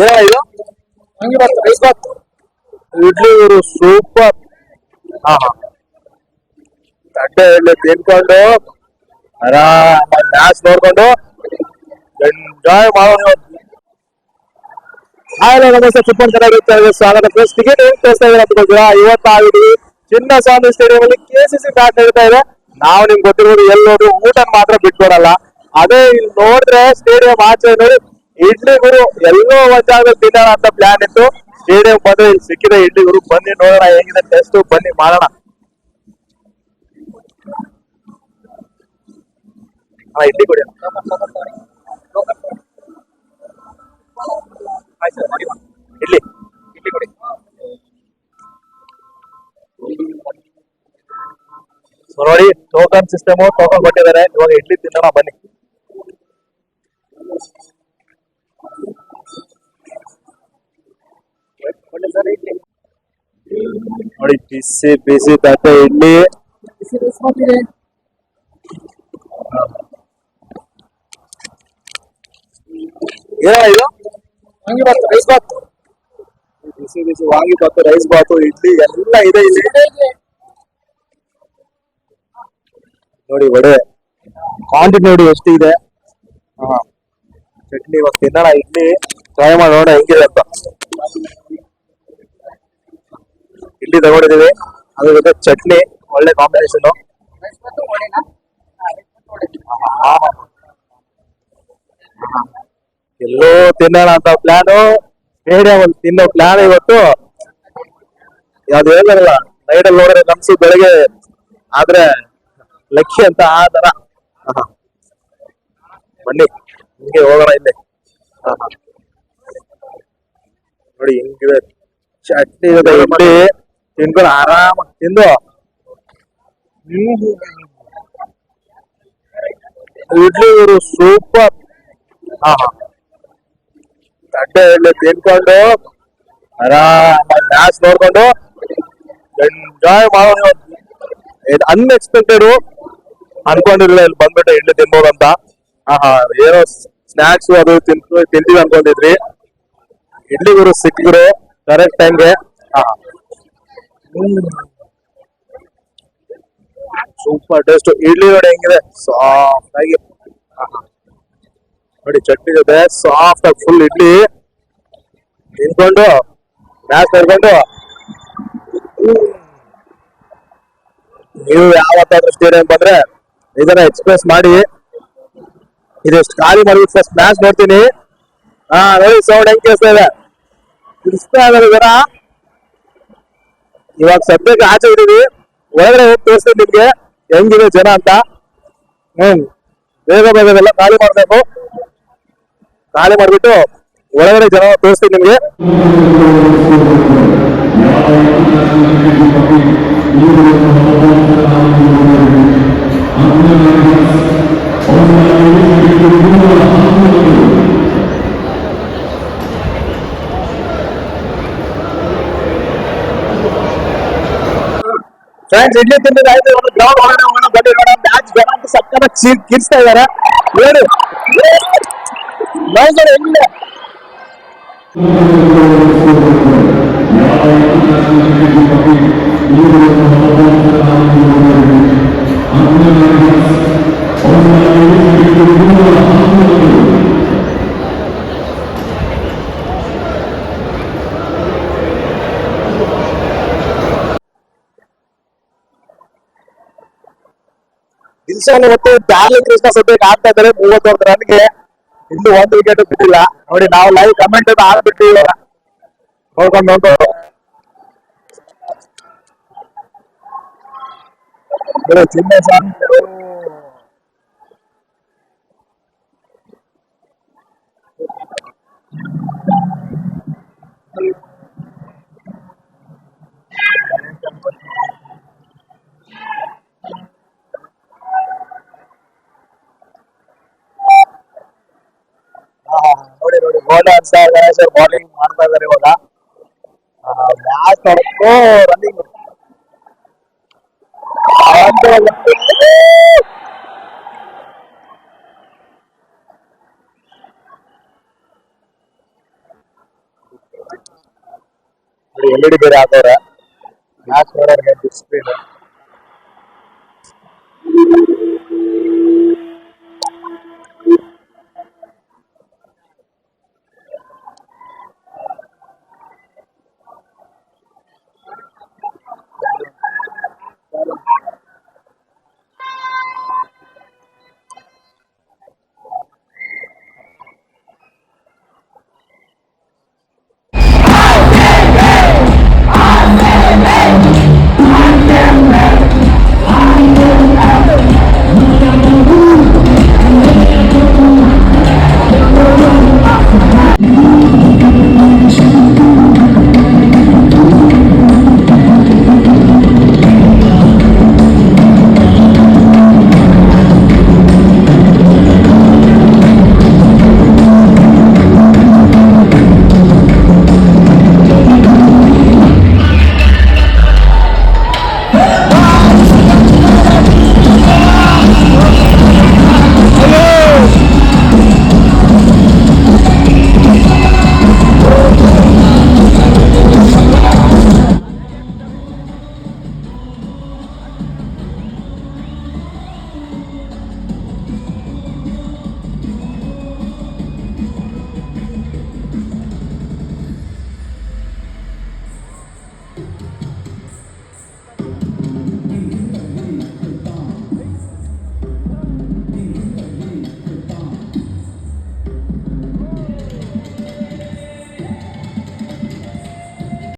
ಏನ ಇದು ಹಂಗೆ ಬಾತ್ ರೈಸ್ ಬಾತ್ ಇಡ್ಲಿ ಇವರು ಸೂಪರ್. ಹಾ ಹಾ ತಟ್ಟೆ ಇಲ್ಲಿ ತಿನ್ಕೊಂಡು ಆರಾಮಾಗಿ ಮ್ಯಾಚ್ ನೋಡ್ಕೊಂಡು ಎಂಜಾಯ್ ಮಾಡೋಣ. ಹಾಯ್ ನಮಸ್ತೆ, ಫುಟ್ಬಾಲ್ ಚೆನ್ನಾಗಿರುತ್ತೆ ಸ್ವಾಗತ. ಪ್ಲಸ್ ಟಿಕೆಟ್ ಏನ್ ತೋರಿಸ್ತಾ ಇದ್ದಾರೆ ಅಂತ ಗೊತ್ತಿಲ್ಲ. ಇವತ್ತು ಆಗಿದ್ವಿ ಚಿನ್ನಸ್ವಾಮಿ ಸ್ಟೇಡಿಯಂ ಅಲ್ಲಿ KCC ಮ್ಯಾಚ್ ನಡೀತಾ ಇದೆ. ನಾವು ನಿಮ್ಗೆ ಗೊತ್ತಿರೋದು ಎಲ್ಲಿ ನೋಡ್ರಿ ಊಟ ಮಾತ್ರ ಬಿಟ್ಕೊಡಲ್ಲ. ಅದೇ ಇಲ್ಲಿ ನೋಡಿದ್ರೆ ಸ್ಟೇಡಿಯಂ ಆಚೆ ನೋಡಿ ಇಡ್ಲಿ ಗುರು ಎಲ್ಲೋ ಒಂದ್ ಜಾಗದಲ್ಲಿ ತಿನ್ನೋಣ ಅಂತ ಪ್ಲಾನ್ ಇತ್ತು. ಸ್ಟೇಡಿಯಂ ಬಂದ್ರೆ ಇಲ್ಲಿ ಸಿಕ್ಕಿದೆ ಇಡ್ಲಿ ಗುರು. ಬನ್ನಿ ನೋಡೋಣ ಹೇಗಿದೆ ಟೆಸ್ಟ್, ಬನ್ನಿ ಮಾಡೋಣ. ಇಡ್ಲಿ ಕೊಡಿ ಇಡ್ಲಿ ಇಡ್ಲಿ ಕೊಡಿ. ನೋಡಿ ಟೋಕನ್ ಸಿಸ್ಟಮ್ ಟೋಕನ್ ಕೊಟ್ಟಿದ್ದಾರೆ. ಇವಾಗ ಇಡ್ಲಿ ತಿನ್ನೋಣ ಬನ್ನಿ. ನೋಡಿ ಬಿಸಿ ಬಿಸಿ ತಟ್ಟೆ ಇಡ್ಲಿ. ಏನ ಇದು ವಾಂಗಿ ಬಾತ್ ರೈಸ್ ಬಾತ್, ಬಿಸಿ ಬಿಸಿ ವಾಂಗಿ ಬಾತು ರೈಸ್ ಬಾತು ಇಡ್ಲಿ ಎಲ್ಲ ಇದೆ ಇಲ್ಲಿ. ನೋಡಿ ವಡೆ ಕ್ವಾಂಟಿಟಿ ನೋಡಿ ಎಷ್ಟಿದೆ. ಹಾ ಚಟ್ನಿ ಇವಾಗ ತಿನ್ನೋಣ. ಇಡ್ಲಿ ಟ್ರೈ ಮಾಡಿ ನೋಡೋಣ ಹೆಂಗಿದೆ ಅಂತ. ಇಡ್ಲಿ ತಗೊಂಡಿದೀವಿ, ಅದ್ರ ಜೊತೆ ಚಟ್ನಿ ಒಳ್ಳೆ ಕಾಂಬಿನೇಷನ್. ಎಲ್ಲೋ ತಿನ್ನೋಣ ಅಂತ ಪ್ಲಾನು, ಸ್ಟೇಡಿಯಂ ಅಲ್ಲಿ ತಿನ್ನೋ ಪ್ಲಾನ್ ಇವತ್ತು. ಯಾವ್ದು ಹೇಳಿದ್ರಲ್ಲ ನೈಟ್ ಅಲ್ಲಿ ನೋಡಿದ್ರೆ ನಮ್ಸು ಬೆಳಗ್ಗೆ ಆದ್ರೆ ಲಕ್ಕಿ ಅಂತ ಆ ತರ. ಬನ್ನಿ ಹಿಂಗೆ ಹೋಗೋಣ ಇಲ್ಲಿ. ನೋಡಿ ಹಿಂಗಿದೆ ಚಟ್ನಿ ಇದೆ, ಇಡ್ಲಿ ತಿನ್ಕೊಂಡು ಆರಾಮಾಗಿ ತಿಂದು ಇಡ್ಲಿ ಇವರು ಸೂಪರ್. ಹಾ ಹಾ ತಟ್ಟೆ ಇಡ್ಲಿ ತಿನ್ಕೊಂಡು ಆರಾಮಾಗಿ ಮ್ಯಾಚ್ ನೋಡ್ಕೊಂಡು ಎಂಜಾಯ್ ಮಾಡೋಣ. ಅನ್ಎಕ್ಸ್ಪೆಕ್ಟೆಡ್ ಅನ್ಕೊಂಡಿರ್ಲಿಲ್ಲ ಇಲ್ಲಿ ಬಂದ್ಬಿಟ್ಟು ಇಡ್ಲಿ ತಿನ್ಬೋದಂತ. ಏನೋ ಸ್ನಾಕ್ಸ್ ಅದು ತಿಂತೀವಿ ಅನ್ಕೊಂಡಿದ್ವಿ. ಇಡ್ಲಿ ಗುರು ಸಿಕ್ಕಿದ್ರು ಕರೆಕ್ಟ್ ಟೈಮ್ಗೆ. Super taste. ಇಡ್ಲಿ ನೋಡಿ ಹೆಂಗಿದೆ ಸಾಫ್ಟ್ ಆಗಿ. ನೋಡಿ ಚಟ್ನಿ ಜೊತೆ ಸಾಫ್ಟ್ ಆಗಿ ಫುಲ್ ಇಡ್ಲಿ ತಿನ್ಕೊಂಡು ಮ್ಯಾಚ್ ನೋಡ್ಕೊಂಡು. ನೀವು ಯಾವತ್ತಾದ್ರೂ ಸ್ಟೇಡಿಯಂ ಬಂದ್ರೆ ಇದನ್ನ ಎಕ್ಸ್ಪ್ರೆಸ್ ಮಾಡಿ. ಇದೆಷ್ಟು ಖಾಲಿ ಮಾಡ್ಬಿಟ್ಟು ಫಸ್ಟ್ ಮ್ಯಾಚ್ ನೋಡ್ತೀನಿ. ನೋಡಿ ಸೌಂಡ್ ಹೆಂಗ್ ಕೇಳಿಸ್ತಾ ಇದೆ, ಇಷ್ಟ ಆಗಲ್ಲ ಜನ. ಇವಾಗ ಸದ್ಯಕ್ಕೆ ಆಚೆ ಇದ್ದೀವಿ, ಒಳಗಡೆ ಹೋಗಿ ತೋರಿಸ್ತೀನಿ ನಿಮ್ಗೆ ಹೆಂಗಿದೆ ಜನ ಅಂತ. ಬೇಗ ಬೇಗದೆಲ್ಲ ಖಾಲಿ ಮಾಡ್ಬೇಕು. ಖಾಲಿ ಮಾಡ್ಬಿಟ್ಟು ಒಳಗಡೆ ಜನ ತೋರಿಸ್ತೀನಿ ನಿಮ್ಗೆ. ಫ್ರೆಂಡ್ಸ್ ಇಡ್ಲಿ ತಿಂದಿದ್ದಾಯ್ತು. ಗ್ರೌಂಡ್ ಹೊರಗಡೆ ಹೋಗೋಣ ಬನ್ನಿ ನೋಡೋಣ. ಮ್ಯಾಚ್ ಜನ ಅಂತ ಸಕ್ಕತ್ತಾಗಿ ಕಿರ್ಸ್ತಾ ಇದಾರೆ ನೋಡಿ. ಹೆಂಗಿದೆ ದಿಲ್ಶಾನ್ ಇವತ್ತು ಡಾರ್ಲಿಂಗ್ ಕೃಷ್ಣ ಸದ್ಯಕ್ಕೆ ಆಗ್ತಾ ಇದ್ದಾರೆ 31 ರನ್ಗೆ. ಇನ್ನು ಒಂದು ವಿಕೆಟ್ ಬಿಟ್ಟಿಲ್ಲ ನೋಡಿ. ನಾವು ಲೈವ್ ಕಮೆಂಟ್ ಅಂತ ಆಗ್ಬಿಟ್ಟು ನೋಡ್ಕೊಂಡು ನೋಡ್ಕೊಂಡು ಚಿನ್ನಸ್ವಾಮಿ ನೋಡಿ ನೋಡಿ ಗೋಲ್ಡನ್ ಸ್ಟಾರ್ ಗಣೇಶ್ ಬೌಲಿಂಗ್ ಮಾಡ್ತಾ ಇದಾರೆ ಇವಾಗ. ಮ್ಯಾಚ್ ನೋಡಕ್ಕೂ ರನ್ನಿಂಗ್ ನೋಡಿ LED ಬೇರೆ ಹಾಕವ್ರೆ ಮ್ಯಾಚ್ ನೋಡೋರಿಗೆ ಬಿಗ್ ಸ್ಕ್ರೀನ್